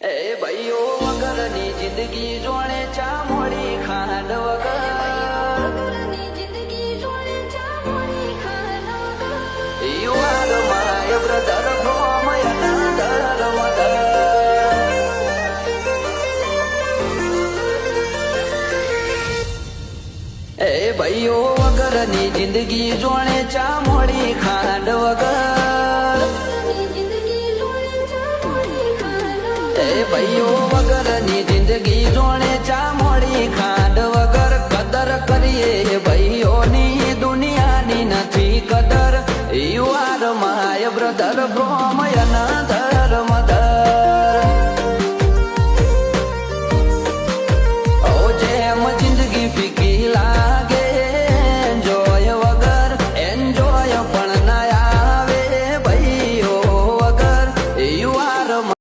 એ ભાઈઓ વગરની જિંદગી જોણે ચા મોડી ખાંડ વગર યુવાન my brother from another mother એ ભાઈઓ વગરની જિંદગી જોણે ચા મોડી ખાંડ વગર એ ભાઈઓ વગરની જિંદગી જોણે ચા મોડી ખાંડ વગર કદર કરીએ ભાઈઓની દુનિયાની નથી કદર you are my brother from another